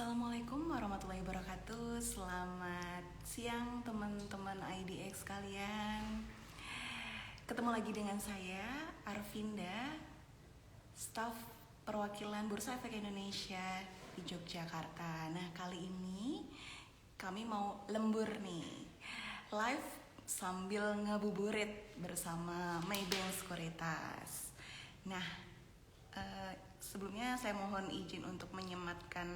Assalamualaikum warahmatullahi wabarakatuh. Selamat siang teman-teman IDX kalian. Ketemu lagi dengan saya Arvinda, staf perwakilan Bursa Efek Indonesia di Yogyakarta. Nah, kali ini kami mau lembur nih, live sambil ngabuburit bersama Maybank Sekuritas. Nah, sebelumnya saya mohon izin untuk menyematkan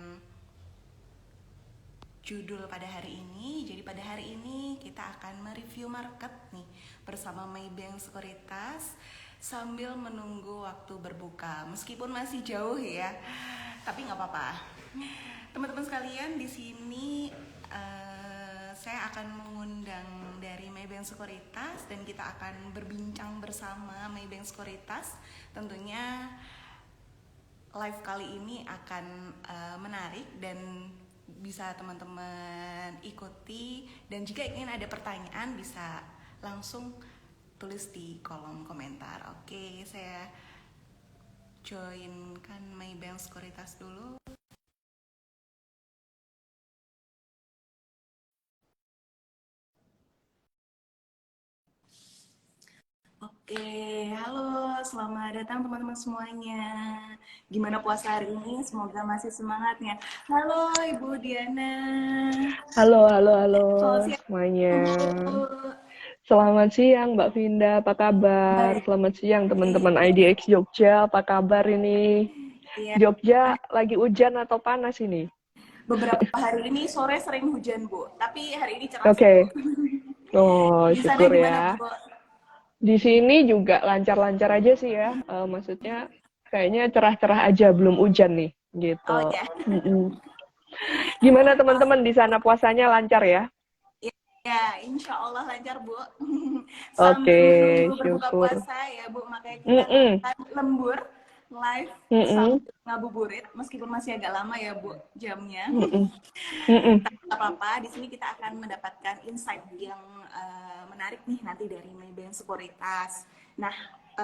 judul pada hari ini. Jadi pada hari ini kita akan mereview market nih bersama Maybank Sekuritas sambil menunggu waktu berbuka. Meskipun masih jauh ya, tapi nggak apa-apa. Teman-teman sekalian, di sini saya akan mengundang dari Maybank Sekuritas dan kita akan berbincang bersama Maybank Sekuritas. Tentunya live kali ini akan menarik dan bisa teman-teman ikuti, dan jika ingin ada pertanyaan bisa langsung tulis di kolom komentar. Oke, saya joinkan Maybank Sekuritas dulu. Oke, halo, selamat datang teman-teman semuanya. Gimana puasa hari ini? Semoga masih semangatnya. Halo Ibu Diana. Halo Selamat siang, semuanya. Bu. Selamat siang Mbak Vinda, apa kabar? Baik. Selamat siang teman-teman IDX Jogja, apa kabar ini? Iya, Jogja lagi hujan atau panas ini? beberapa hari ini sore sering hujan, Bu. Tapi hari ini cerah sih, Bu. Oke. Oh, Di sana syukur gimana, ya. Bu? Di sini juga lancar-lancar aja sih ya. Maksudnya kayaknya cerah-cerah aja, belum hujan nih, Oh gitu. ya, Gimana teman-teman di sana puasanya lancar ya? ya, insya Allah lancar, Bu. Oke, Sambil menunggu berbuka syukur. puasa ya, Bu. Makanya kita Mm-mm. akan lembur live Mm-mm. sambil ngabuburit, meskipun masih agak lama ya, Bu, jamnya. Mm-mm. Mm-mm. Tak apa-apa, di sini kita akan mendapatkan insight yang menarik nih nanti dari Maybank Sekuritas. Nah,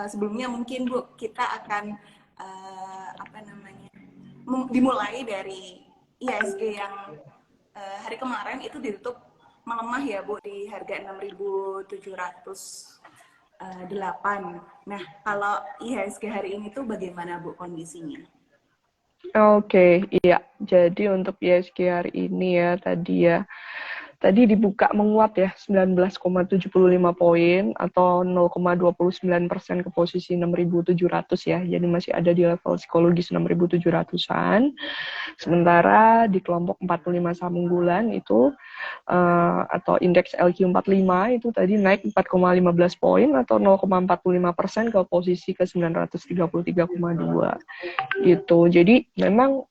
sebelumnya mungkin Bu, kita akan dimulai dari IHSG yang hari kemarin itu ditutup melemah ya Bu, di harga 6.708. Nah, kalau IHSG hari ini tuh bagaimana Bu kondisinya? Oke, iya. Jadi untuk ISG hari ini ya, tadi dibuka menguat ya, 19,75 poin atau 0,29% ke posisi 6.700 ya. Jadi masih ada di level psikologis 6.700-an. Sementara di kelompok 45 saham unggulan itu atau indeks LQ45 itu tadi naik 4,15 poin atau 0,45% ke posisi ke 933,2 gitu. Jadi memang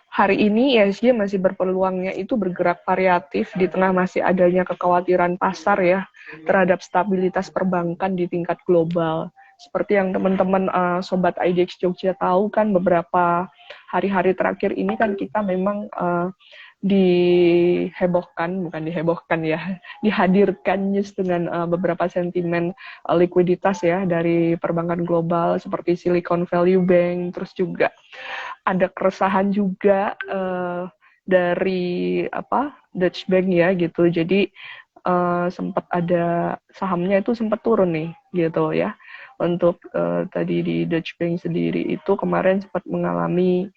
hari ini ISG masih berpeluangnya itu bergerak variatif di tengah masih adanya kekhawatiran pasar ya terhadap stabilitas perbankan di tingkat global. Seperti yang teman-teman Sobat IDX Jogja tahu kan, beberapa hari-hari terakhir ini kan kita memang bukan dihebohkan ya, dihadirkan news dengan beberapa sentimen likuiditas ya dari perbankan global seperti Silicon Valley Bank, terus juga ada keresahan juga dari Dutch Bank ya gitu. Jadi sempat ada sahamnya itu sempat turun nih gitu ya. Untuk tadi di Dutch Bank sendiri itu kemarin sempat mengalami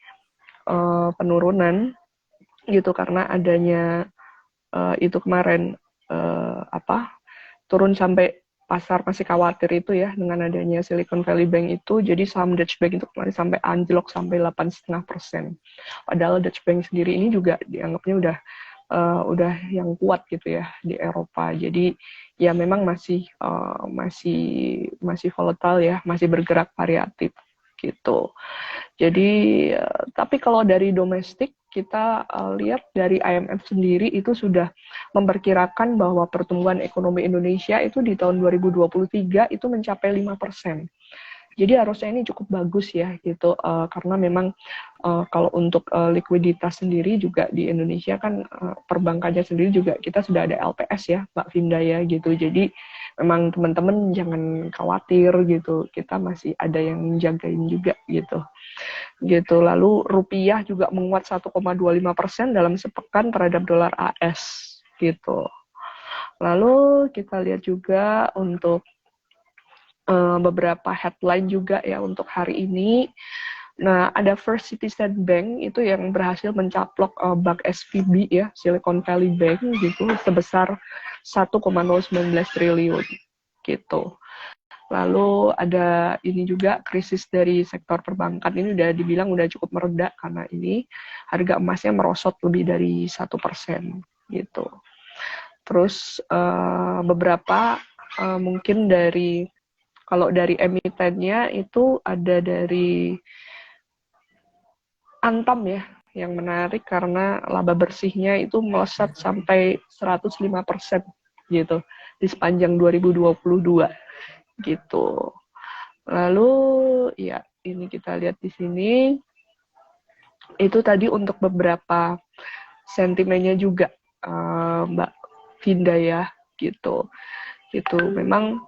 penurunan gitu karena adanya itu kemarin turun sampai pasar masih khawatir itu ya dengan adanya Silicon Valley Bank itu. Jadi saham Dutch Bank itu kemarin sampai anjlok sampai 8,5%. Padahal Dutch Bank sendiri ini juga dianggapnya udah yang kuat gitu ya di Eropa. Jadi ya memang masih volatile ya, masih bergerak variatif gitu. Jadi tapi kalau dari domestik kita lihat dari IMF sendiri itu sudah memperkirakan bahwa pertumbuhan ekonomi Indonesia itu di tahun 2023 itu mencapai 5%. Jadi harusnya ini cukup bagus ya gitu, karena memang kalau untuk likuiditas sendiri juga di Indonesia kan perbankannya sendiri juga kita sudah ada LPS ya Mbak Vinda ya gitu. Jadi memang teman-teman jangan khawatir gitu, kita masih ada yang jagain juga gitu. Lalu rupiah juga menguat 1,25% dalam sepekan terhadap dolar AS gitu. Lalu kita lihat juga untuk beberapa headline juga ya untuk hari ini. Nah, ada First Citizen Bank itu yang berhasil mencaplok bank SVB ya, Silicon Valley Bank gitu sebesar 1,019 triliun gitu. Lalu ada ini juga krisis dari sektor perbankan ini udah dibilang udah cukup mereda karena ini harga emasnya merosot lebih dari 1% gitu. Terus beberapa mungkin dari kalau dari emitennya itu ada dari Antam ya, yang menarik karena laba bersihnya itu melesat sampai 105% gitu di sepanjang 2022 gitu. Lalu ya ini kita lihat di sini itu tadi untuk beberapa sentimennya juga Mbak Vinda ya gitu. Itu memang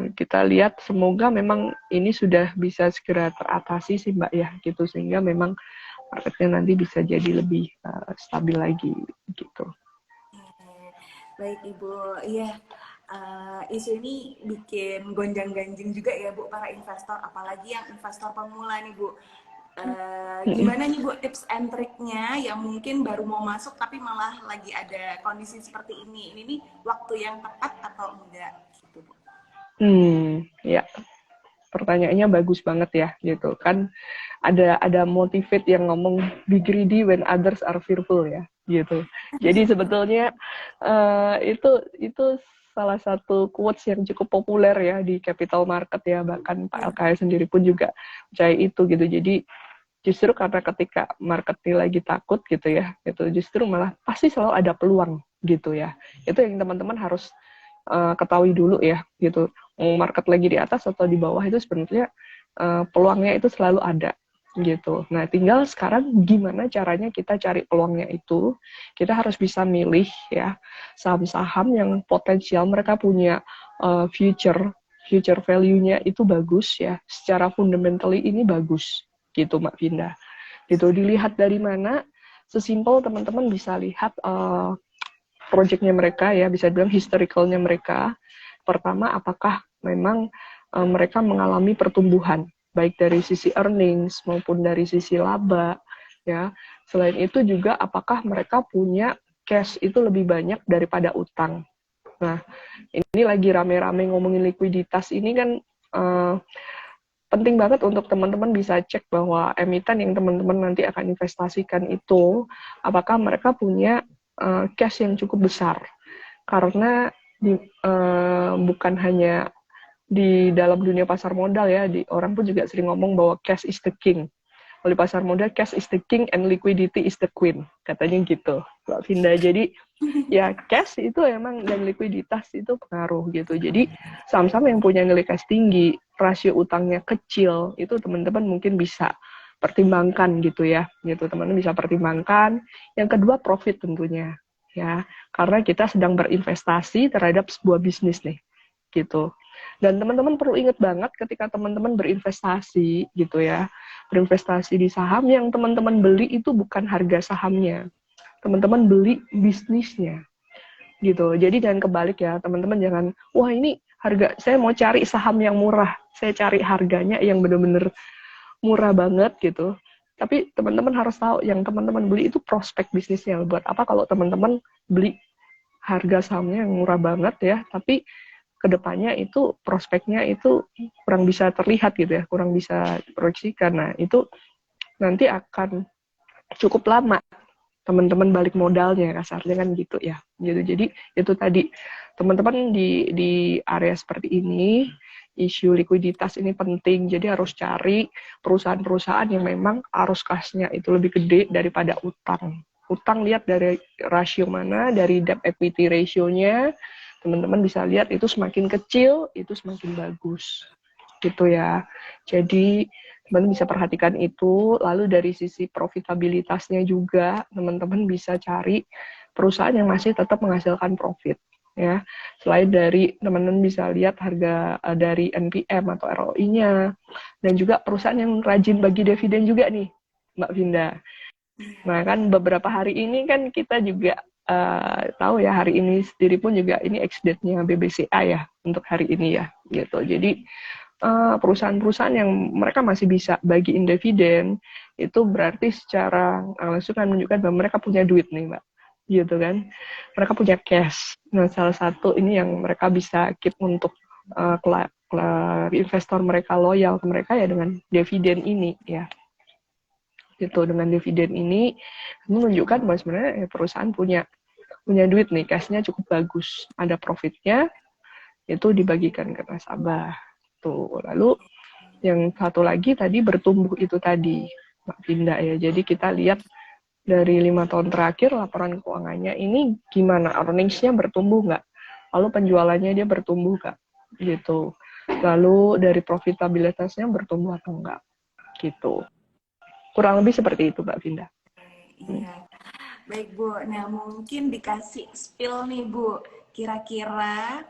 kita lihat semoga memang ini sudah bisa segera teratasi sih Mbak ya gitu sehingga memang marketnya nanti bisa jadi lebih stabil lagi gitu. Baik Ibu, iya isu ini bikin gonjang-ganjing juga ya Bu para investor, apalagi yang investor pemula nih Bu. Gimana nih Bu tips and triknya yang mungkin baru mau masuk tapi malah lagi ada kondisi seperti ini? Ini nih waktu yang tepat atau enggak gitu Bu? Ya. Pertanyaannya bagus banget ya gitu kan ada motivate yang ngomong be greedy when others are fearful ya gitu. Jadi sebetulnya itu salah satu quotes yang cukup populer ya di capital market ya, bahkan Pak LKS sendiri pun juga percaya itu gitu. Jadi justru karena ketika market ini lagi takut gitu ya, itu justru malah pasti selalu ada peluang gitu ya. Itu yang teman-teman harus ketahui dulu ya gitu. Market lagi di atas atau di bawah itu sebenarnya peluangnya itu selalu ada gitu. Nah, tinggal sekarang gimana caranya kita cari peluangnya itu. Kita harus bisa milih ya saham-saham yang potensial mereka punya future value-nya itu bagus ya. Secara fundamentally ini bagus gitu Mbak Vinda. Gitu dilihat dari mana? Sesimpel teman-teman bisa lihat project-nya mereka ya, bisa bilang historicalnya mereka. Pertama, apakah memang mereka mengalami pertumbuhan baik dari sisi earnings maupun dari sisi laba ya. Selain itu juga apakah mereka punya cash itu lebih banyak daripada utang. Nah, ini lagi rame-rame ngomongin likuiditas ini kan penting banget untuk teman-teman bisa cek bahwa emiten yang teman-teman nanti akan investasikan itu apakah mereka punya cash yang cukup besar karena bukan hanya di dalam dunia pasar modal ya, orang pun juga sering ngomong bahwa cash is the king. Kalau di pasar modal, cash is the king and liquidity is the queen, katanya gitu, Mbak Vinda. Jadi ya cash itu emang dan likuiditas itu pengaruh gitu. Jadi saham-saham yang punya nilai cash tinggi, rasio utangnya kecil, itu teman-teman mungkin bisa pertimbangkan gitu ya, gitu teman-teman bisa pertimbangkan. Yang kedua profit tentunya ya, karena kita sedang berinvestasi terhadap sebuah bisnis nih, gitu. Dan teman-teman perlu ingat banget ketika teman-teman berinvestasi gitu ya, berinvestasi di saham yang teman-teman beli itu bukan harga sahamnya, teman-teman beli bisnisnya gitu. Jadi jangan kebalik ya, teman-teman jangan, wah ini harga, saya mau cari saham yang murah, saya cari harganya yang benar-benar murah banget gitu. Tapi teman-teman harus tahu yang teman-teman beli itu prospek bisnisnya. Buat apa kalau teman-teman beli harga sahamnya yang murah banget ya, tapi kedepannya itu prospeknya itu kurang bisa terlihat gitu ya, kurang bisa diproyeksikan. Nah itu nanti akan cukup lama teman-teman balik modalnya kasarnya kan gitu ya. Gitu. Jadi itu tadi teman-teman di area seperti ini isu likuiditas ini penting. Jadi harus cari perusahaan-perusahaan yang memang arus kasnya itu lebih gede daripada utang. Utang lihat dari rasio mana, dari debt equity ratio-nya. Teman-teman bisa lihat itu semakin kecil, itu semakin bagus. Gitu ya. Jadi teman-teman bisa perhatikan itu. Lalu dari sisi profitabilitasnya juga, teman-teman bisa cari perusahaan yang masih tetap menghasilkan profit. ya. Selain dari teman-teman bisa lihat harga dari NPM atau ROI-nya, dan juga perusahaan yang rajin bagi dividen juga nih, Mbak Vinda. Nah kan beberapa hari ini kan kita juga tahu ya, hari ini sendiri pun juga ini ex-date-nya BBCA ya untuk hari ini ya, gitu. Jadi perusahaan-perusahaan yang mereka masih bisa bagiin dividen itu berarti secara langsung kan menunjukkan bahwa mereka punya duit nih, Mbak, gitu kan, mereka punya cash. Nah salah satu ini yang mereka bisa keep untuk investor mereka loyal ke mereka ya dengan dividen ini ya, gitu. Dengan dividen ini menunjukkan bahwa sebenarnya perusahaan punya duit nih, cashnya cukup bagus, ada profitnya, itu dibagikan ke nasabah tuh. Lalu yang satu lagi tadi bertumbuh itu tadi, Mbak Vinda ya. Jadi kita lihat dari 5 tahun terakhir laporan keuangannya ini gimana, earnings-nya bertumbuh nggak, lalu penjualannya dia bertumbuh nggak, gitu. Lalu dari profitabilitasnya bertumbuh atau enggak, gitu. Kurang lebih seperti itu, Mbak Vinda. Iya, baik Bu. Nah mungkin dikasih spill nih Bu, kira-kira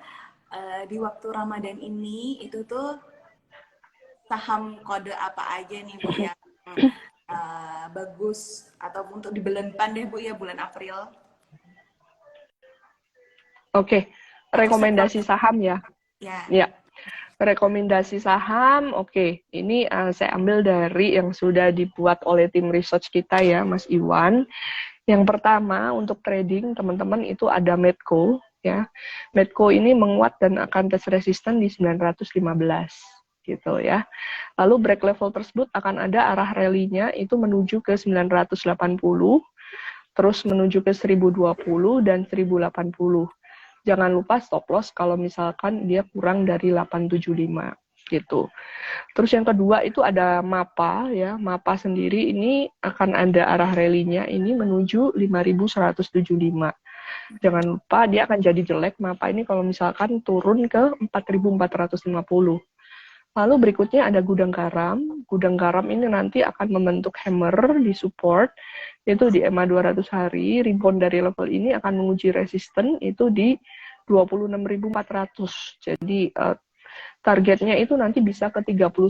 di waktu Ramadan ini itu tuh saham kode apa aja nih Bu yang bagus atau untuk di bulan depan deh Bu ya, bulan April. Oke, Atau sektor rekomendasi saham ya. ya. Ya, rekomendasi saham, oke. Ini saya ambil dari yang sudah dibuat oleh tim research kita ya, Mas Iwan. Yang pertama untuk trading teman-teman itu ada Medco ya. Medco ini menguat dan akan tes resisten di 915 gitu ya. Lalu break level tersebut akan ada arah rally-nya itu menuju ke 980, terus menuju ke 1020 dan 1080. Jangan lupa stop loss kalau misalkan dia kurang dari 875 gitu. Terus yang kedua itu ada MAPA ya. MAPA sendiri ini akan ada arah rally-nya ini menuju 5175. Jangan lupa dia akan jadi jelek MAPA ini kalau misalkan turun ke 4450. Lalu berikutnya ada gudang garam. Gudang garam ini nanti akan membentuk hammer di support, yaitu di EMA 200 hari. Rebound dari level ini akan menguji resisten itu di 26.400. Jadi targetnya itu nanti bisa ke 31.500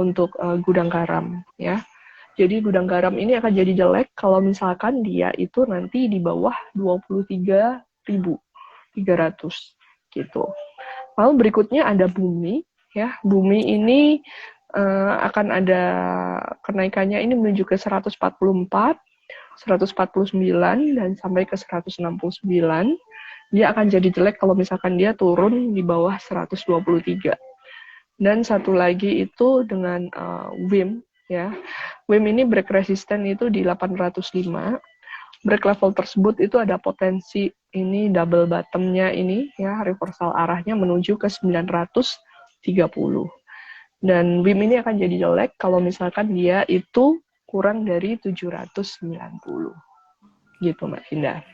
untuk gudang garam ya. Jadi gudang garam ini akan jadi jelek kalau misalkan dia itu nanti di bawah 23.300 gitu. Lalu berikutnya ada Bumi ya. Bumi ini akan ada kenaikannya ini menuju ke 144, 149 dan sampai ke 169. Dia akan jadi jelek kalau misalkan dia turun di bawah 123. Dan satu lagi itu dengan WIM ya. WIM ini break resisten itu di 805. Break level tersebut itu ada potensi ini double bottom-nya ini ya, reversal arahnya menuju ke 930. Dan WIM ini akan jadi jelek kalau misalkan dia itu kurang dari 790. Gitu Mbak Finda.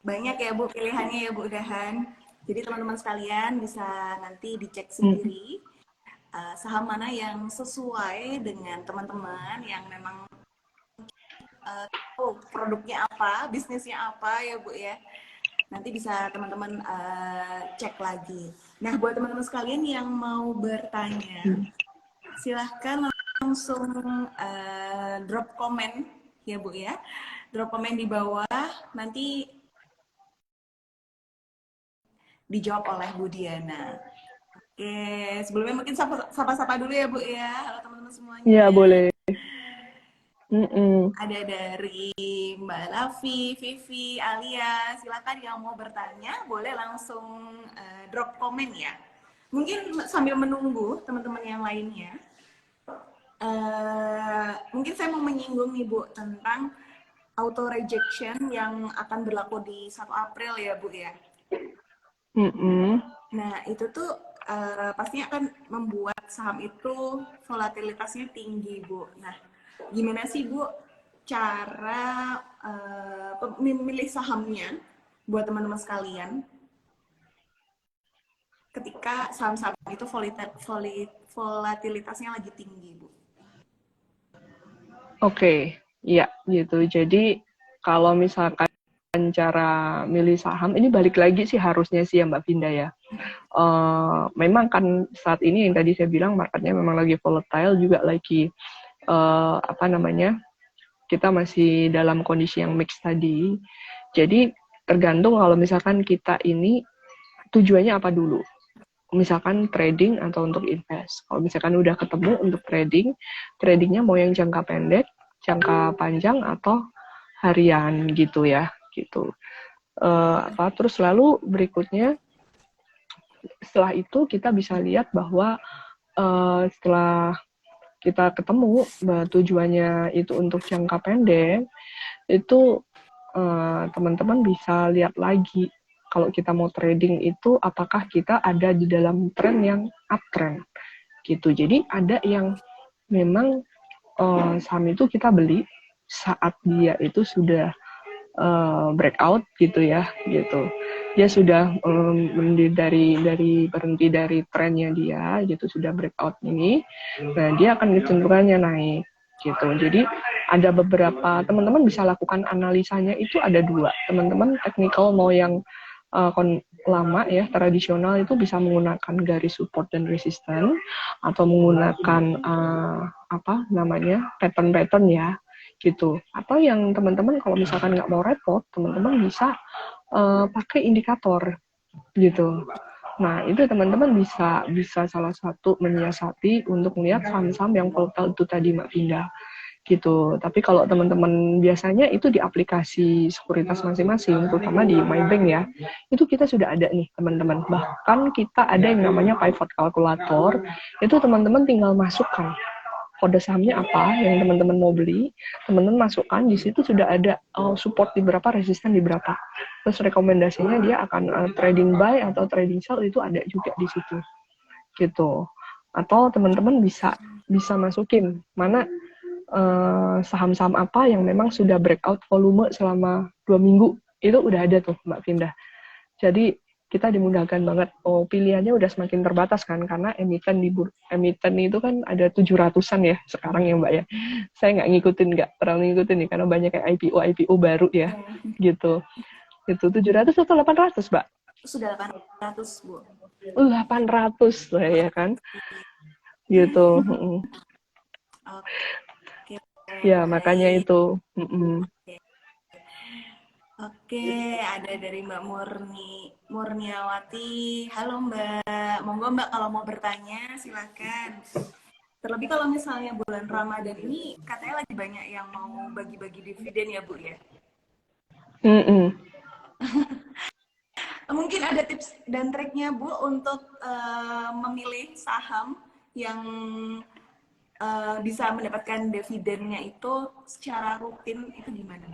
Banyak ya Bu pilihannya ya Bu Dahan. Jadi teman-teman sekalian bisa nanti dicek sendiri saham mana yang sesuai dengan teman-teman yang memang produknya apa, bisnisnya apa ya Bu ya. Nanti bisa teman-teman cek lagi. Nah buat teman-teman sekalian yang mau bertanya, silahkan langsung drop komen ya Bu ya. Drop komen di bawah, nanti dijawab oleh Bu Diana. Oke, sebelumnya mungkin sapa-sapa dulu ya Bu ya. Halo teman-teman semuanya. Iya, boleh. Ada dari Mbak Lavi, Vivi, Alia. Silakan yang mau bertanya, boleh langsung drop komen ya. Mungkin sambil menunggu teman-teman yang lainnya. Mungkin saya mau menyinggung nih Bu tentang auto rejection yang akan berlaku di 1 April ya Bu ya. Nah itu tuh pastinya akan membuat saham itu volatilitasnya tinggi Bu. Nah gimana sih Bu cara memilih sahamnya buat teman-teman sekalian ketika saham-saham itu volatilitasnya lagi tinggi Bu? Oke, iya gitu. Jadi kalau misalkan cara milih saham, ini balik lagi sih harusnya sih ya Mbak Vinda ya. Memang kan saat ini yang tadi saya bilang marketnya memang lagi volatile, juga lagi kita masih dalam kondisi yang mix tadi. Jadi tergantung kalau misalkan kita ini tujuannya apa dulu. Misalkan trading atau untuk invest. Kalau misalkan udah ketemu untuk tradingnya mau yang jangka pendek, jangka panjang atau harian gitu ya, gitu. Terus lalu berikutnya setelah itu kita bisa lihat bahwa setelah kita ketemu tujuannya itu untuk jangka pendek, itu teman-teman bisa lihat lagi kalau kita mau trading itu apakah kita ada di dalam tren yang uptrend gitu. Jadi ada yang memang saham itu kita beli saat dia itu sudah breakout gitu ya, gitu. Dia sudah berhenti dari trennya dia gitu, sudah breakout ini. Nah, dia akan kecenderungannya naik gitu. Jadi ada beberapa teman-teman bisa lakukan analisanya itu ada dua. Teman-teman technical mau yang lama ya, tradisional itu bisa menggunakan garis support dan resistance atau menggunakan pattern-pattern ya gitu. Atau yang teman-teman kalau misalkan nggak mau repot, teman-teman bisa pakai indikator gitu. Nah, itu teman-teman bisa salah satu menyiasati untuk melihat saham-saham yang volatile itu tadi Mbak Vinda gitu. Tapi kalau teman-teman biasanya itu di aplikasi sekuritas masing-masing, terutama di MyBank ya, itu kita sudah ada nih teman-teman. Bahkan kita ada yang namanya pivot calculator, itu teman-teman tinggal masukkan kode sahamnya apa yang teman-teman mau beli, teman-teman masukkan, di situ sudah ada support di berapa, resisten di berapa. Terus rekomendasinya dia akan trading buy atau trading sell itu ada juga di situ. Gitu. Atau teman-teman bisa masukin mana saham-saham apa yang memang sudah breakout volume selama 2 minggu. Itu udah ada tuh Mbak Vinda. Jadi kita dimudahkan banget. Pilihannya udah semakin terbatas kan, karena emiten itu kan ada 700-an ya sekarang ya Mbak ya. Saya nggak terlalu ngikutin nih, karena banyak kayak IPO baru ya, gitu. Itu 700 atau 800 Mbak? Sudah 800 Bu. 800 lah ya kan, gitu. Oke, Ya baik. makanya itu. Oke, ada dari Mbak Murniawati. Halo Mbak, monggo Mbak kalau mau bertanya silakan. Terlebih kalau misalnya bulan Ramadan ini katanya lagi banyak yang mau bagi-bagi dividen ya Bu ya. Mungkin ada tips dan triknya Bu untuk memilih saham yang bisa mendapatkan dividennya itu secara rutin itu gimana?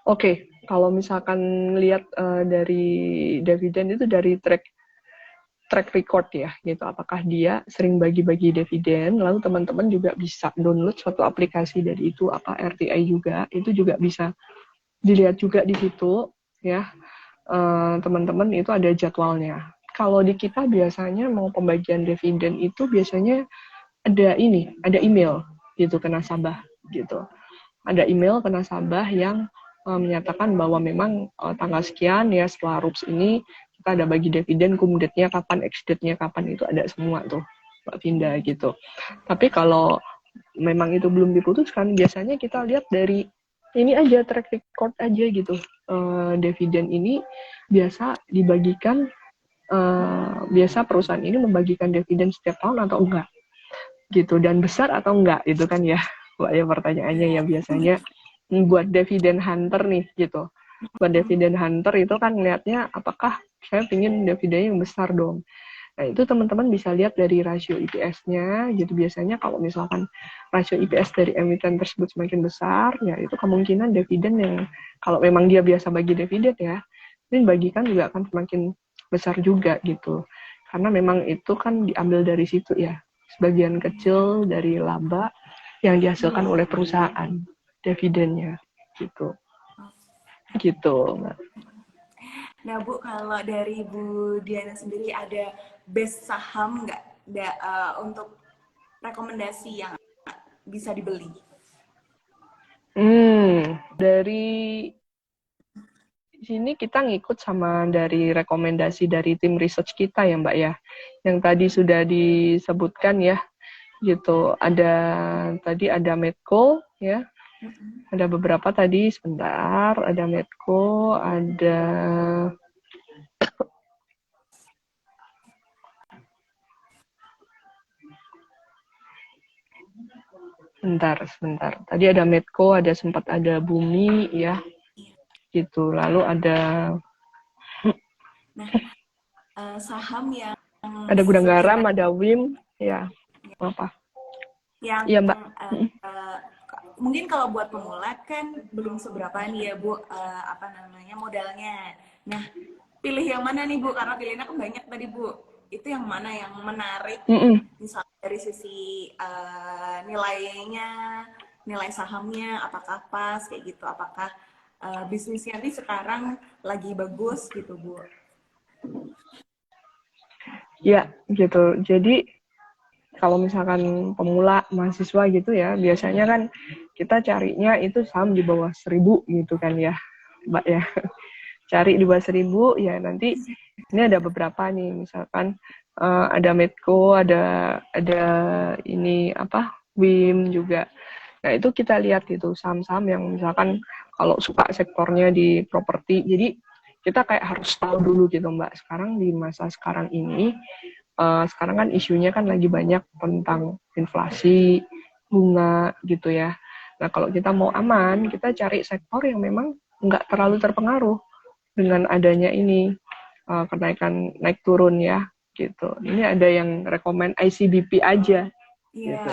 Oke, kalau misalkan lihat dari dividen itu dari track record ya, gitu. Apakah dia sering bagi-bagi dividen, lalu teman-teman juga bisa download suatu aplikasi dari itu, RTI juga, itu juga bisa dilihat juga di situ, ya. Teman-teman itu ada jadwalnya. Kalau di kita biasanya mau pembagian dividen itu biasanya ada email gitu ke nasabah gitu. Ada email ke nasabah yang menyatakan bahwa memang tanggal sekian ya setelah RUPS ini kita ada bagi dividen, cum date-nya kapan, ex date-nya kapan, itu ada semua tuh Mbak Vinda gitu. Tapi kalau memang itu belum diputuskan, biasanya kita lihat dari ini aja, track record aja gitu. Dividen ini biasa dibagikan, biasa perusahaan ini membagikan dividen setiap tahun atau enggak gitu, dan besar atau enggak, itu kan ya Mbak ya pertanyaannya ya. Biasanya buat dividen hunter nih gitu, buat dividen hunter itu kan lihatnya apakah saya ingin dividennya yang besar dong. Nah itu teman-teman bisa lihat dari rasio EPS-nya gitu. Biasanya kalau misalkan rasio EPS dari emiten tersebut semakin besar, ya itu kemungkinan dividen yang kalau memang dia biasa bagi dividen ya, ini bagikan juga akan semakin besar juga gitu. Karena memang itu kan diambil dari situ ya, sebagian kecil dari laba yang dihasilkan oleh perusahaan, dividennya gitu. Gitu. Nah Bu, kalau dari Bu Diana sendiri ada best saham nggak untuk rekomendasi yang bisa dibeli? Dari sini kita ngikut sama dari rekomendasi dari tim research kita ya Mbak ya, yang tadi sudah disebutkan ya, gitu. Ada Medco ya, ada beberapa tadi, sebentar, ada Medco, ada sebentar. Tadi ada Medco, sempat ada Bumi ya, gitu. Lalu ada Saham yang Gudang Garam, sekira ada WIM, ya. Apa? yang Iya Mbak. uh, mungkin kalau buat pemula kan belum seberapa nih ya Bu, apa namanya, modalnya. Nah, pilih yang mana nih Bu? Karena pilihannya kan banyak tadi Bu. Itu yang mana yang menarik? Misalnya dari sisi nilainya, nilai sahamnya, apakah pas kayak gitu? Apakah bisnisnya ini sekarang lagi bagus gitu Bu? Ya, gitu. Jadi kalau misalkan pemula mahasiswa gitu ya, biasanya kan kita carinya itu saham di bawah 1.000 gitu kan ya, Mbak ya. Cari di bawah 1.000 ya, nanti ini ada beberapa nih, misalkan ada Medco, ada ini apa, WIM juga. Nah, itu kita lihat gitu saham-saham yang misalkan kalau suka sektornya di properti. Jadi kita kayak harus tahu dulu gitu Mbak. Sekarang di masa sekarang ini, sekarang kan isunya kan lagi banyak tentang inflasi, bunga gitu ya. Nah, kalau kita mau aman, kita cari sektor yang memang nggak terlalu terpengaruh dengan adanya ini kenaikan naik turun ya gitu. Ini ada yang rekomend ICBP aja gitu.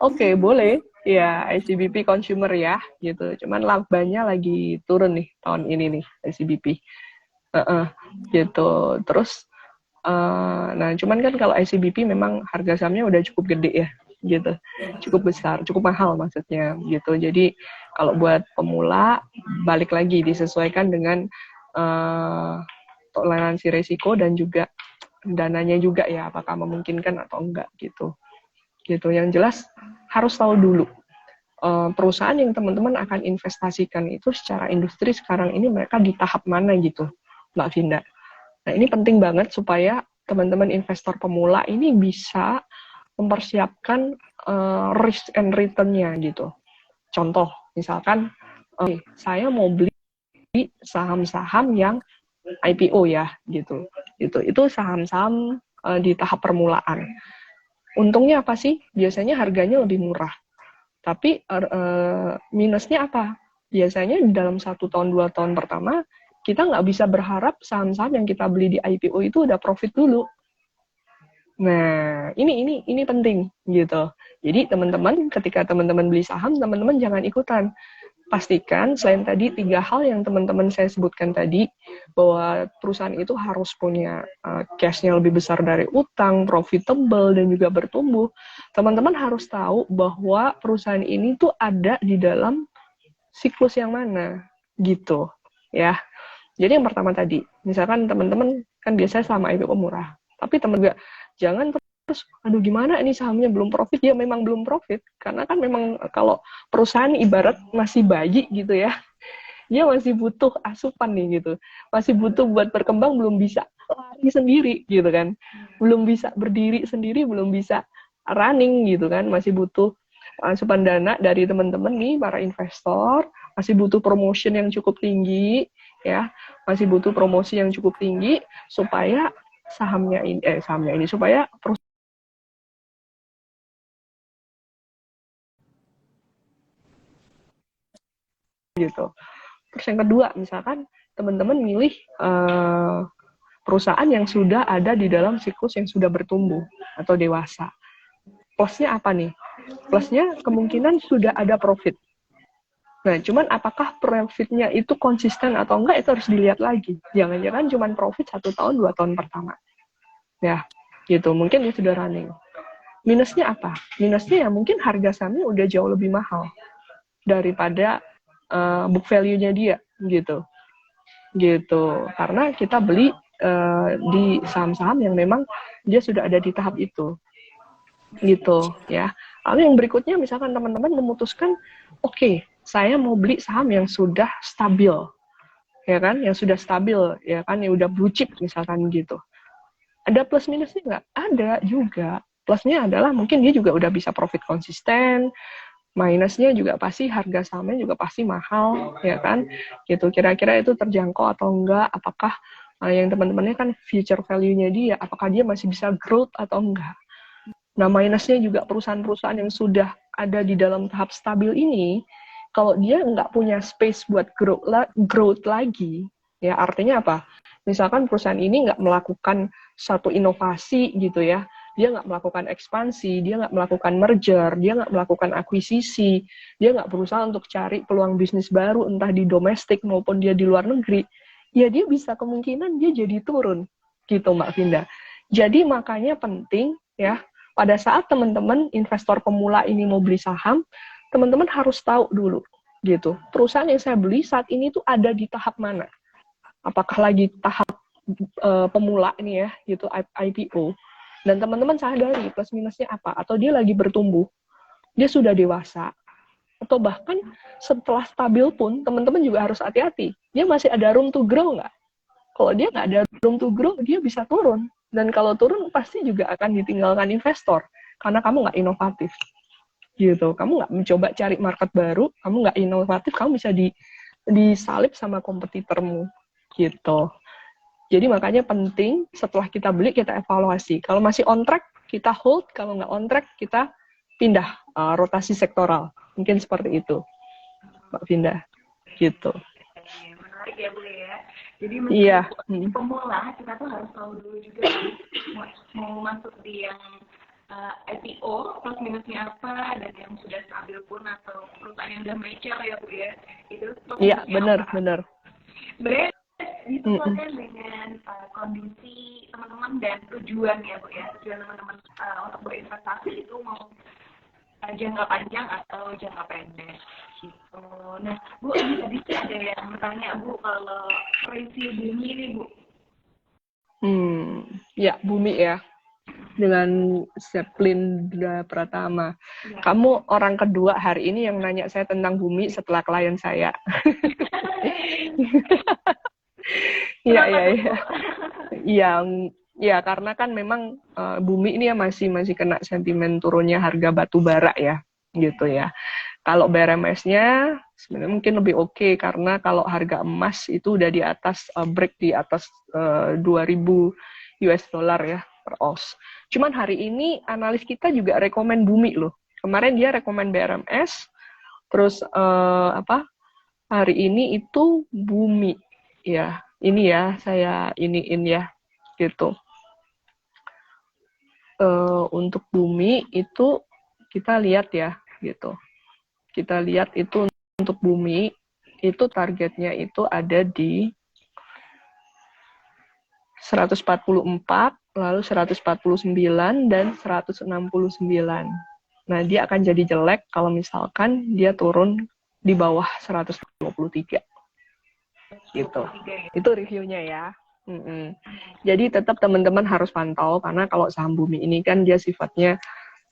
Oke, boleh. Ya, ICBP consumer ya, gitu. Cuman labanya lagi turun nih tahun ini nih ICBP. Gitu. Terus, nah cuman kan kalau ICBP memang harga sahamnya udah cukup gede ya, gitu. Cukup besar, cukup mahal maksudnya, gitu. Jadi kalau buat pemula, balik lagi disesuaikan dengan toleransi resiko dan juga dananya juga ya, apakah memungkinkan atau enggak gitu. Gitu. Yang jelas harus tahu dulu perusahaan yang teman-teman akan investasikan itu secara industri sekarang ini mereka di tahap mana gitu, Mbak Vinda. Nah, ini penting banget supaya teman-teman investor pemula ini bisa mempersiapkan risk and return-nya gitu. Contoh, misalkan saya mau beli saham-saham yang IPO ya gitu. Itu saham-saham di tahap permulaan. Untungnya apa sih? Biasanya harganya lebih murah. Tapi minusnya apa? Biasanya dalam 1 tahun 2 tahun pertama kita nggak bisa berharap saham-saham yang kita beli di IPO itu udah profit dulu. Nah, ini penting gitu. Jadi teman-teman ketika teman-teman beli saham, teman-teman jangan ikutan. Pastikan selain tadi 3 hal yang teman-teman saya sebutkan tadi, bahwa perusahaan itu harus punya cash-nya lebih besar dari utang, profitable, dan juga bertumbuh. Teman-teman harus tahu bahwa perusahaan ini tuh ada di dalam siklus yang mana, gitu. Ya. Jadi yang pertama tadi, misalkan teman-teman kan biasanya selama IPO murah, tapi teman juga jangan terus, aduh gimana ini sahamnya belum profit, ya memang belum profit, karena kan memang kalau perusahaan ibarat masih bayi gitu ya, dia masih butuh asupan nih gitu, masih butuh buat berkembang, belum bisa lari sendiri gitu kan, belum bisa berdiri sendiri, belum bisa running gitu kan, masih butuh asupan dana dari teman-teman nih para investor, masih butuh promotion yang cukup tinggi ya, masih butuh promosi yang cukup tinggi supaya sahamnya ini supaya gitu. Terus yang kedua, misalkan teman-teman milih perusahaan yang sudah ada di dalam siklus yang sudah bertumbuh atau dewasa. Plusnya apa nih? Plusnya kemungkinan sudah ada profit. Nah, cuman apakah profitnya itu konsisten atau enggak, itu harus dilihat lagi. Jangan-jangan cuma profit 1 tahun, 2 tahun pertama. Ya, gitu. Mungkin dia sudah running. Minusnya apa? Minusnya ya mungkin harga sahamnya udah jauh lebih mahal daripada book value-nya dia, gitu. Gitu. Karena kita beli di saham-saham yang memang dia sudah ada di tahap itu. Gitu, ya. Lalu yang berikutnya misalkan teman-teman memutuskan, oke, saya mau beli saham yang sudah stabil, ya kan, yang sudah stabil, ya kan, yang udah blue chip misalkan gitu. Ada plus minusnya nggak? Ada juga. Plusnya adalah mungkin dia juga udah bisa profit konsisten, minusnya juga pasti harga sahamnya juga pasti mahal, ya kan? Gitu. Kira-kira itu terjangkau atau enggak? Apakah yang teman-temannya kan future value-nya dia, apakah dia masih bisa growth atau enggak? Nah, minusnya juga perusahaan-perusahaan yang sudah ada di dalam tahap stabil ini, kalau dia nggak punya space buat growth lagi, ya artinya apa? Misalkan perusahaan ini nggak melakukan satu inovasi gitu ya, dia nggak melakukan ekspansi, dia nggak melakukan merger, dia nggak melakukan akuisisi, dia nggak berusaha untuk cari peluang bisnis baru, entah di domestik maupun dia di luar negeri, ya dia bisa kemungkinan dia jadi turun, gitu Mbak Vinda. Jadi makanya penting ya, pada saat teman-teman investor pemula ini mau beli saham, teman-teman harus tahu dulu, gitu. Perusahaan yang saya beli saat ini tuh ada di tahap mana? Apakah lagi tahap pemula ini ya, gitu, IPO, dan teman-teman sadari plus minusnya apa, atau dia lagi bertumbuh, dia sudah dewasa, atau bahkan setelah stabil pun teman-teman juga harus hati-hati, dia masih ada room to grow nggak? Kalau dia nggak ada room to grow, dia bisa turun, dan kalau turun pasti juga akan ditinggalkan investor karena kamu nggak inovatif, gitu. Kamu nggak mencoba cari market baru, kamu nggak inovatif, kamu bisa disalip sama kompetitormu, gitu. Jadi makanya penting setelah kita beli kita evaluasi. Kalau masih on track kita hold, kalau nggak on track kita pindah rotasi sektoral. Mungkin seperti itu, Mbak Vinda. Gitu. Menarik ya Bu ya. Jadi Iya. pemula kita tuh harus tahu dulu juga mau masuk di yang IPO plus minusnya apa, dan yang sudah stabil pun atau perusahaan yang udah mature ya Bu ya. Itu Iya, benar. Sebenarnya disesuaikan dengan kondisi teman-teman dan tujuan ya Bu ya. Tujuan teman-teman untuk berinvestasi itu mau jangka panjang atau jangka pendek gitu. Nah Bu, tadi sih ada yang bertanya Bu kalau review bumi ini Bu. Ya bumi ya. Dengan Zeplindra Pratama. Ya. Kamu orang kedua hari ini yang nanya saya tentang bumi setelah klien saya. Iya. Iya, karena kan memang bumi ini ya masih kena sentimen turunnya harga batu bara ya, gitu ya. Kalau BRMS-nya sebenarnya mungkin lebih oke, karena kalau harga emas itu udah di atas break di atas 2.000 US dollar ya per ounce. Cuman hari ini analis kita juga rekomen bumi loh. Kemarin dia rekomen BRMS, terus hari ini itu bumi ya. Ini ya saya iniin ya gitu. Untuk bumi itu kita lihat ya gitu. Kita lihat itu untuk bumi itu targetnya itu ada di 144, lalu 149 dan 169. Nah, dia akan jadi jelek kalau misalkan dia turun di bawah 123. Gitu. Itu reviewnya ya. Jadi tetap teman-teman harus pantau, karena kalau saham bumi ini kan dia sifatnya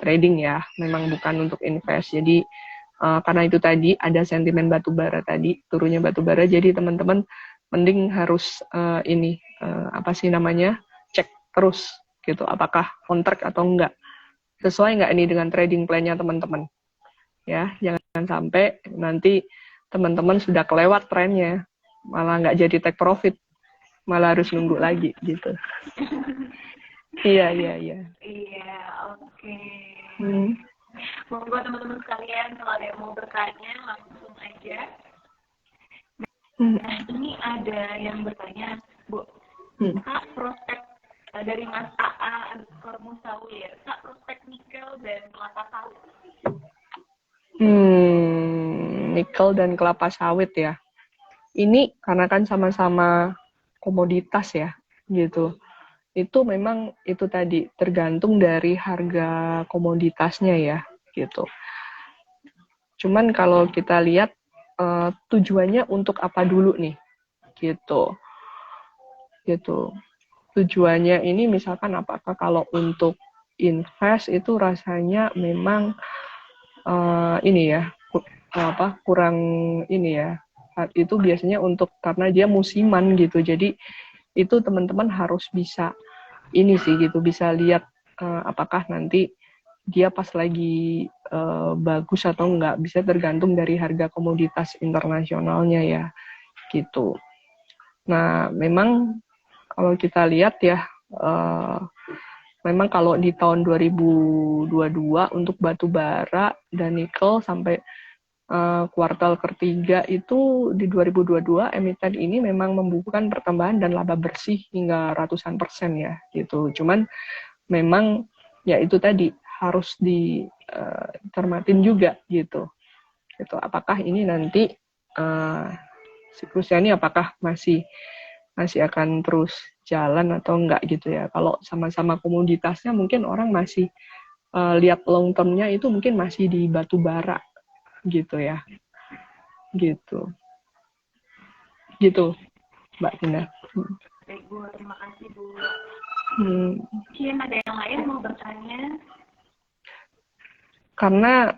trading ya, memang bukan untuk invest. Jadi karena itu tadi ada sentimen batubara tadi, turunnya batubara, jadi teman-teman mending harus cek terus gitu, apakah on track atau enggak, sesuai nggak ini dengan trading plan-nya teman-teman ya. Jangan sampai nanti teman-teman sudah kelewat trennya, malah nggak jadi take profit, malah harus nunggu lagi gitu. Iya, oke. Monggo teman-teman sekalian, kalau ada yang mau bertanya langsung aja. Nah, ini ada yang bertanya, Bu, Kak, prospek dari Mas AA Musawir, Kak, prospek nikel dan kelapa sawit. Nikel dan kelapa sawit ya. Ini karena kan sama-sama komoditas ya, gitu. Itu memang itu tadi tergantung dari harga komoditasnya ya, gitu. Cuman kalau kita lihat tujuannya untuk apa dulu nih, gitu. Tujuannya ini misalkan apakah kalau untuk invest itu rasanya memang ini ya, kurang ini ya. Itu biasanya untuk karena dia musiman gitu. Jadi itu teman-teman harus bisa ini sih gitu, bisa lihat apakah nanti dia pas lagi bagus atau enggak, bisa tergantung dari harga komoditas internasionalnya ya gitu. Nah, memang kalau kita lihat ya, memang kalau di tahun 2022 untuk batu bara dan nikel sampai kuartal ketiga itu di 2022 emiten ini memang membukukan pertambahan dan laba bersih hingga ratusan persen ya gitu. Cuman memang ya itu tadi harus dicermatin juga gitu. Gitu. Apakah ini nanti siklusnya ini apakah masih akan terus jalan atau enggak gitu ya. Kalau sama-sama komoditasnya mungkin orang masih lihat long term-nya itu mungkin masih di batu bara gitu ya. Gitu Mbak Tina. Baik Bu, terima kasih Bu. Mungkin ada yang lain mau bertanya? Karena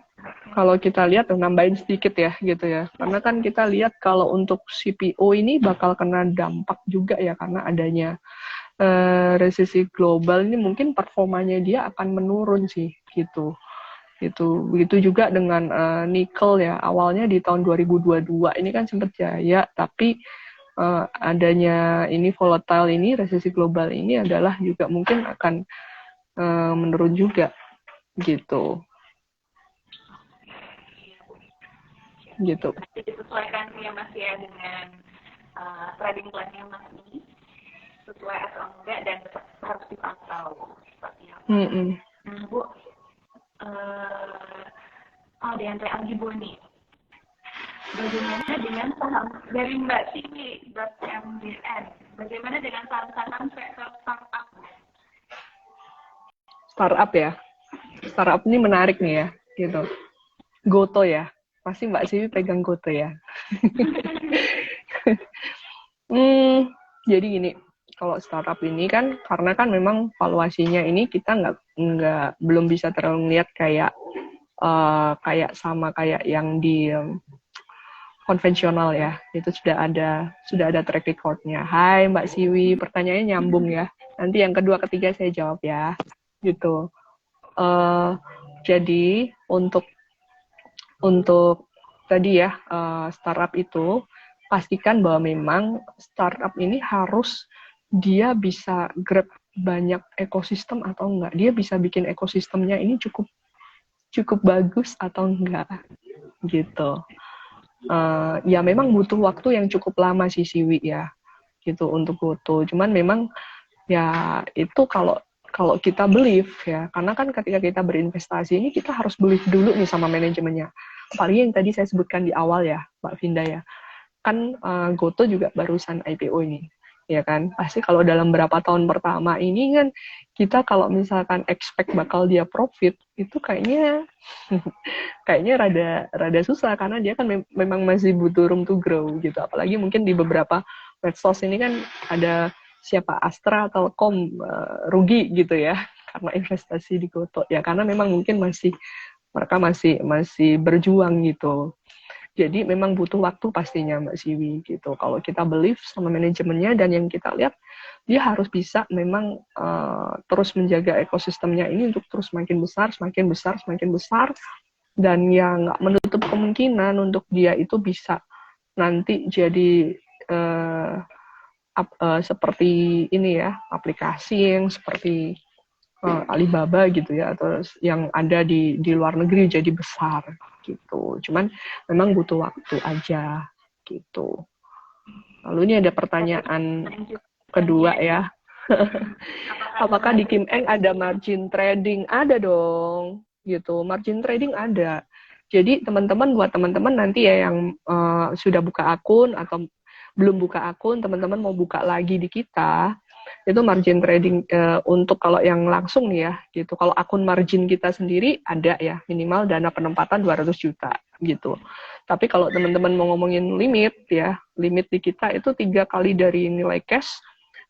kalau kita lihat, nambahin sedikit ya gitu ya, karena kan kita lihat kalau untuk CPO ini bakal kena dampak juga ya, karena adanya resesi global ini mungkin performanya dia akan menurun sih gitu. Begitu juga dengan nikel ya, awalnya di tahun 2022 ini kan sempat jaya, tapi adanya ini volatile ini, resesi global ini adalah juga mungkin akan menurun juga gitu. Jadi disesuaikan ya Mas ya dengan trading plan-nya Mas ini, sesuai atau enggak, dan tetap harus dipantau seperti apa. Nah Bu, ada yang teranggibu nih. Bagaimana dengan saham dari Mbak Siwi.MDN? Bagaimana dengan saham-saham sektor startup? Startup ya, startup ini menarik nih ya, gitu. Goto ya, pasti Mbak Siwi pegang Goto ya. Jadi gini, kalau startup ini kan, karena kan memang valuasinya ini kita belum bisa terlalu lihat kayak sama kayak yang di konvensional ya, itu sudah ada track recordnya. Hai Mbak Siwi, pertanyaannya nyambung ya. Nanti yang kedua ketiga saya jawab ya, gitu. Jadi untuk tadi ya startup itu pastikan bahwa memang startup ini harus dia bisa grab banyak ekosistem atau enggak, dia bisa bikin ekosistemnya ini cukup bagus atau enggak gitu. Ya memang butuh waktu yang cukup lama sih Siwi ya gitu untuk Goto. Cuman memang ya itu kalau kita believe ya, karena kan ketika kita berinvestasi ini kita harus believe dulu nih sama manajemennya. Apalagi yang tadi saya sebutkan di awal ya Mbak Vinda ya, kan Goto juga barusan IPO ini ya kan, pasti kalau dalam berapa tahun pertama ini kan kita kalau misalkan expect bakal dia profit itu kayaknya rada susah, karena dia kan memang masih butuh room to grow gitu. Apalagi mungkin di beberapa medsos ini kan ada siapa Astra, Telkom rugi gitu ya karena investasi di Goto ya, karena memang mungkin mereka masih berjuang gitu. Jadi memang butuh waktu pastinya Mbak Siwi gitu. Kalau kita believe sama manajemennya dan yang kita lihat, dia harus bisa memang terus menjaga ekosistemnya ini untuk terus semakin besar, dan yang nggak menutup kemungkinan untuk dia itu bisa nanti jadi seperti ini ya, aplikasi yang seperti Alibaba gitu ya, atau yang ada di luar negeri jadi besar gitu. Cuman memang butuh waktu aja gitu. Lalu ini ada pertanyaan kedua ya. Apakah di Kim Eng ada margin trading? Ada dong gitu. Margin trading ada. Jadi buat teman-teman nanti ya yang sudah buka akun atau belum buka akun, teman-teman mau buka lagi di kita, itu margin trading untuk kalau yang langsung nih ya gitu. Kalau akun margin kita sendiri ada ya, minimal dana penempatan 200 juta gitu. Tapi kalau teman-teman mau ngomongin limit ya, limit di kita itu 3 kali dari nilai cash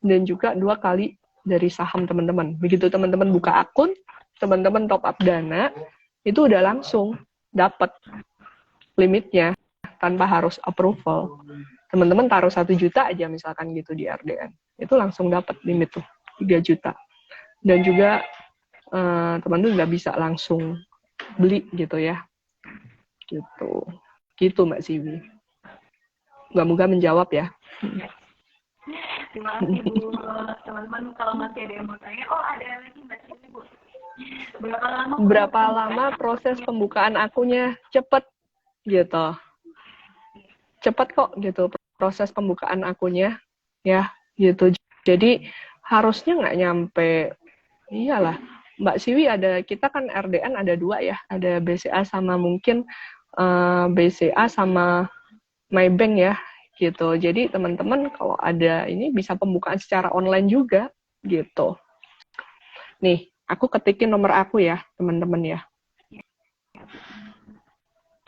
dan juga 2 kali dari saham teman-teman. Begitu teman-teman buka akun, teman-teman top up dana, itu udah langsung dapat limitnya tanpa harus approval. Teman-teman taruh 1 juta aja misalkan gitu di RDN, itu langsung dapat limit tuh 3 juta. Dan juga teman-teman nggak bisa langsung beli gitu ya, gitu Mbak Siwi. Moga-moga menjawab ya. Terima kasih Bu. Teman-teman kalau masih ada yang mau tanya, oh ada lagi Mbak Sini Bu. Berapa lama proses pembukaan akunnya? Cepet gitu. Cepet kok gitu proses pembukaan akunnya ya gitu. Jadi harusnya nggak nyampe, iyalah Mbak Siwi, kita kan RDN ada 2 ya, ada BCA sama mungkin BCA sama Maybank ya gitu. Jadi teman-teman kalau ada ini bisa pembukaan secara online juga gitu. Nih, aku ketikin nomor aku ya, teman-teman ya.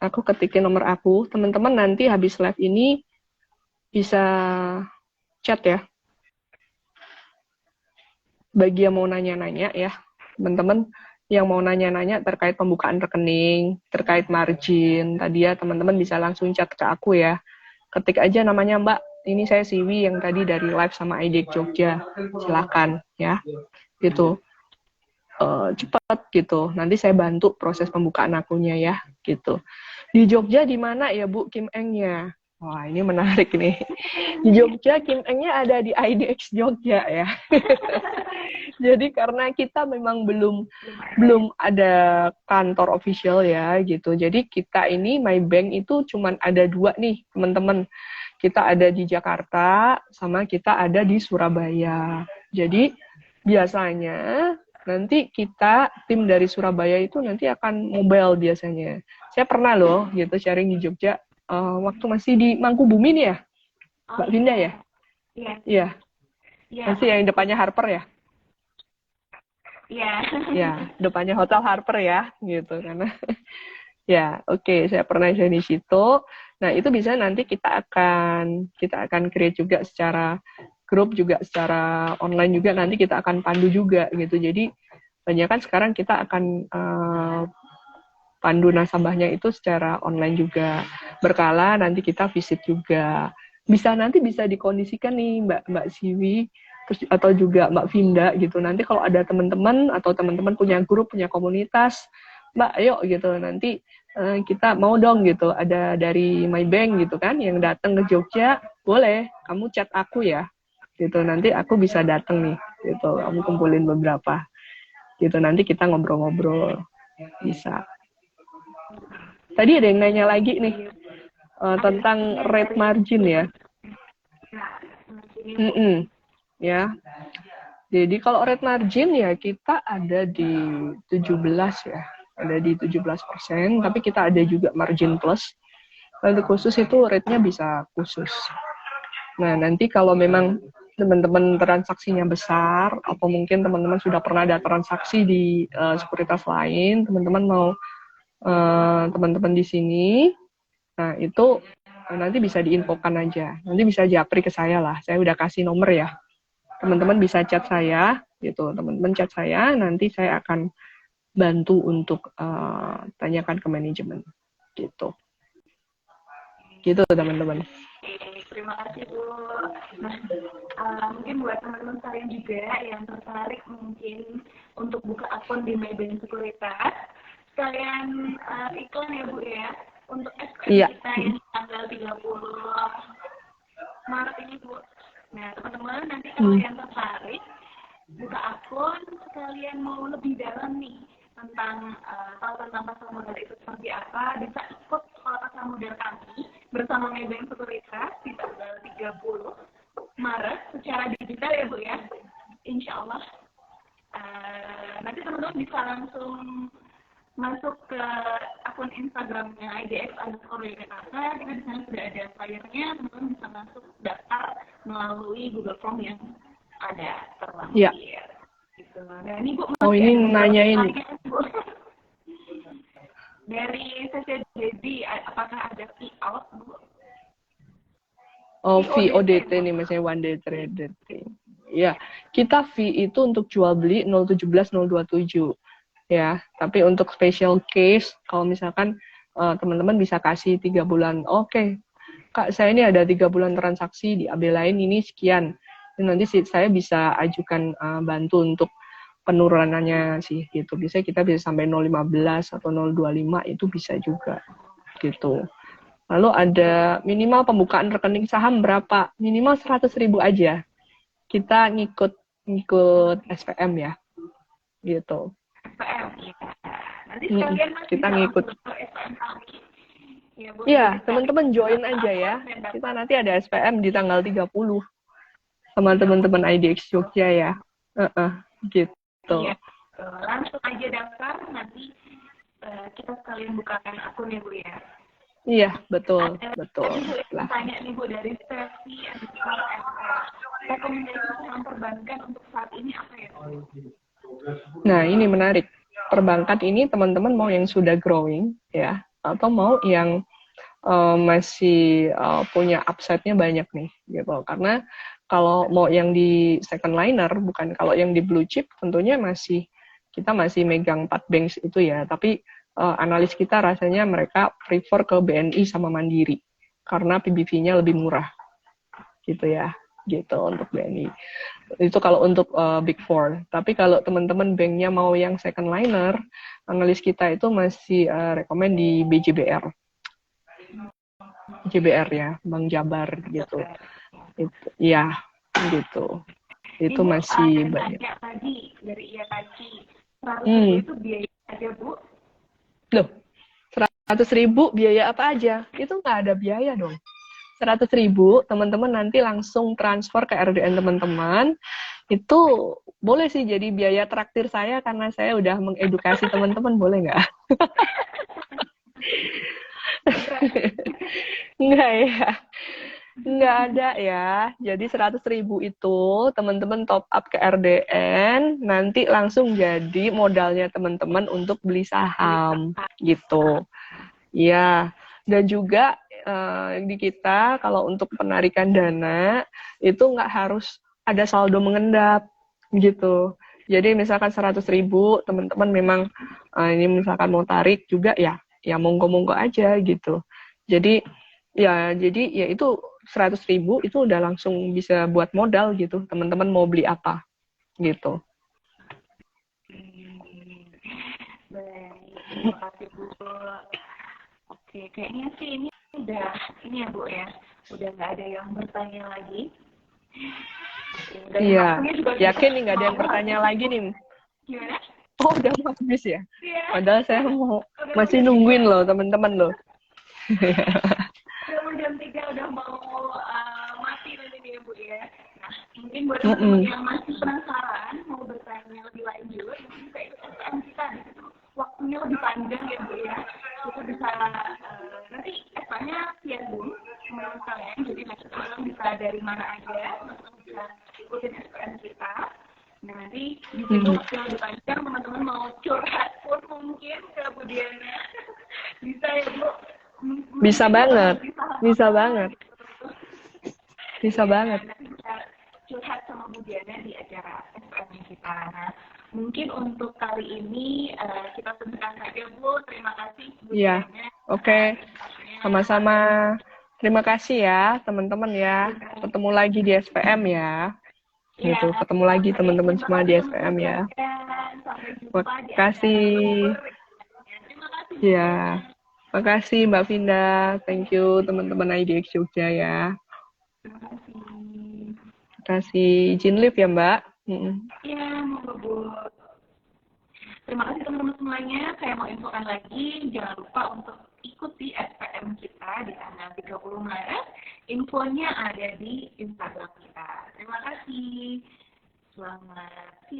Aku ketikin nomor aku, teman-teman nanti habis live ini bisa chat ya. Bagi yang mau nanya-nanya ya, teman-teman yang mau nanya-nanya terkait pembukaan rekening, terkait margin, tadi ya teman-teman bisa langsung chat ke aku ya. Ketik aja namanya Mbak, ini saya Siwi yang tadi dari live sama IDEX Jogja, silakan ya, gitu. Cepat gitu, nanti saya bantu proses pembukaan akunnya ya, gitu. Di Jogja di mana ya Bu Kim Engnya? Wah ini menarik nih. Di Jogja Kim Engnya ada di IDEX Jogja ya. Jadi karena kita memang belum ada kantor official ya gitu. Jadi kita ini Maybank itu cuman ada 2 nih teman-teman. Kita ada di Jakarta sama kita ada di Surabaya. Jadi biasanya nanti tim dari Surabaya itu nanti akan mobile biasanya. Saya pernah loh gitu sharing di Jogja waktu masih di Mangkubumi nih ya, Mbak Vinda ya? Iya. Masih yang depannya Harper ya? Iya. Ya, depannya Hotel Harper ya, gitu karena ya, oke, saya pernah di situ. Nah, itu bisa nanti kita akan create juga secara grup juga secara online juga nanti kita akan pandu juga gitu. Jadi banyak kan sekarang kita akan pandu nasabahnya itu secara online juga. Berkala nanti kita visit juga. Nanti bisa dikondisikan nih Mbak Siwi terus atau juga Mbak Vinda gitu. Nanti kalau ada teman-teman atau teman-teman punya grup, punya komunitas, Mbak ayo gitu nanti kita mau dong gitu ada dari Maybank gitu kan yang datang ke Jogja, boleh kamu chat aku ya gitu, nanti aku bisa datang nih gitu, kamu kumpulin beberapa gitu, nanti kita ngobrol-ngobrol bisa. Tadi ada yang nanya lagi nih tentang rate margin ya. Ya. Jadi kalau rate margin ya kita ada di 17 ya. Ada di 17%, tapi kita ada juga margin plus. Untuk khusus itu rate-nya bisa khusus. Nah, nanti kalau memang teman-teman transaksinya besar atau mungkin teman-teman sudah pernah ada transaksi di sekuritas lain, teman-teman mau teman-teman di sini, nah itu nanti bisa diinfokan aja. Nanti bisa japri ke saya lah. Saya udah kasih nomor ya. Teman-teman bisa chat saya, gitu. Teman-teman chat saya, nanti saya akan bantu untuk tanyakan ke manajemen, gitu. Gitu teman-teman. Terima kasih Bu. Nah, mungkin buat teman-teman kalian juga yang tertarik mungkin untuk buka akun di Maybank Sekuritas, sekalian iklan ya Bu ya, untuk SKM kita yang tanggal 30 Maret ini Bu. Nah teman-teman nanti kalau yang tertarik buka akun, sekalian mau lebih dalam nih tentang pasar modal itu seperti apa, bisa ikut sekolah pasar modal kami bersama Maybank Sekuritas di tanggal 30 Maret secara digital ya Bu ya, insya Allah. Nanti teman-teman bisa langsung masuk ke akun Instagramnya IDX_Jakarta, kita di sana sudah ada flyernya, teman-teman bisa masuk daftar melalui Google Form yang ada terlampir. Ya. Gitu. Nah ini Bu, ini nanyain dari CCDD apakah ada fee out Bu? Oh, fee ODT nih misalnya one day trader. Ya, kita fee itu untuk jual beli 017 027. Ya, tapi untuk special case kalau misalkan teman-teman bisa kasih 3 bulan. Oke, Kak, saya ini ada 3 bulan transaksi di AB lain ini sekian. Dan nanti saya bisa ajukan bantu untuk penurunannya sih gitu. Biasanya kita bisa sampai 0,15 atau 0,25 itu bisa juga gitu. Lalu ada minimal pembukaan rekening saham berapa? Minimal 100.000 aja. Kita ngikut SPM ya, gitu. SPM ya. Nanti sekalian Mas Kita bisa ngikut. langsung ke SPM kami. Ya, Bu. Iya, Jadi teman-teman cari join berapa aja ya. akun dan Kita dapat. nanti ada SPM di tanggal 30 sama teman-teman IDX Jogja ya. Gitu. Iya, langsung aja daftar, nanti kita sekalian bukakan akun ya Bu ya. Iya, betul. Tadi Bu Lah. tanya nih Bu dari Steffi rekomendasi saham perbankan untuk saat ini apa ya? Nah, ini menarik. Perbankan ini teman-teman mau yang sudah growing ya, atau mau yang masih punya upside-nya banyak nih, gitu. Karena kalau mau yang di second liner, bukan kalau yang di blue chip, tentunya kita masih megang 4 banks itu ya. Tapi analis kita rasanya mereka prefer ke BNI sama Mandiri karena PBV-nya lebih murah, gitu ya. Gitu untuk BNI. Itu kalau untuk Big Four. Tapi kalau teman-teman banknya mau yang second liner, analis kita itu masih rekomend di BJBR. JBR ya, Bank Jabar gitu. Itu, ya, gitu. Itu Bu, masih ada banyak. tanya tadi dari IAKC, 100.000 itu biaya aja Bu? Loh, 100.000 biaya apa aja? Itu nggak ada biaya dong. 100.000 teman-teman nanti langsung transfer ke RDN teman-teman. Itu boleh sih jadi biaya traktir saya karena saya udah mengedukasi teman-teman, boleh nggak? Enggak ya. Enggak ada ya. Jadi 100.000 itu teman-teman top up ke RDN, nanti langsung jadi modalnya teman-teman untuk beli saham gitu. Ya, dan juga di kita kalau untuk penarikan dana itu nggak harus ada saldo mengendap gitu. Jadi misalkan 100.000 teman-teman memang ini misalkan mau tarik juga ya monggo-monggo aja gitu. Jadi ya itu 100.000 itu udah langsung bisa buat modal gitu. Teman-teman mau beli apa gitu. Baik, terima kasih Bu. Oke, kayaknya sih ini ya Bu ya, udah nggak ada yang bertanya lagi. Iya, yakin nih nggak ada yang bertanya lagi nih. Gimana? Oh, udah mau habis ya? Iya. Padahal saya masih nungguin loh teman-teman loh. Udah mau jam 3, udah mau mati nanti nih ya Bu ya. Nah, mungkin buat teman-teman yang masih penasaran, mau bertanya lebih lanjut, mungkin bisa ikut SPM kita di situ. Waktunya lebih panjang ya Bu ya. Kita bisa nanti SPM-nya via Zoom teman-teman kalian, jadi nanti teman-teman bisa dari mana aja, teman-teman bisa ikutin SPM kita. Nah, nanti di situ waktu yang lebih panjang, teman-teman mau curhat pun mungkin ke Bu Diana. Bisa ya Bu? Bisa banget. Bisa banget. Bisa banget. Nanti bisa curhat sama Bu Diana di acara SPM kita. Nah, mungkin untuk kali ini kita sudahan saja Bu. Terima kasih Bu Iya. Diana. Oke. Sama-sama. Terima kasih ya teman-teman ya. Ketemu lagi di SPM ya. Gitu. Ketemu lagi teman-teman semua di SPM ya. Terima kasih. Ya. Terima kasih Mbak Vinda. Thank you teman-teman IDX Jogja ya. Terima kasih. Terima kasih. Izin live ya Mbak. Iya, monggo Bu. Terima kasih teman-teman semuanya. Saya mau infokan lagi, jangan lupa untuk ikuti SPM kita di tanggal 30 Maret. Infonya ada di Instagram kita. Terima kasih. Selamat siang.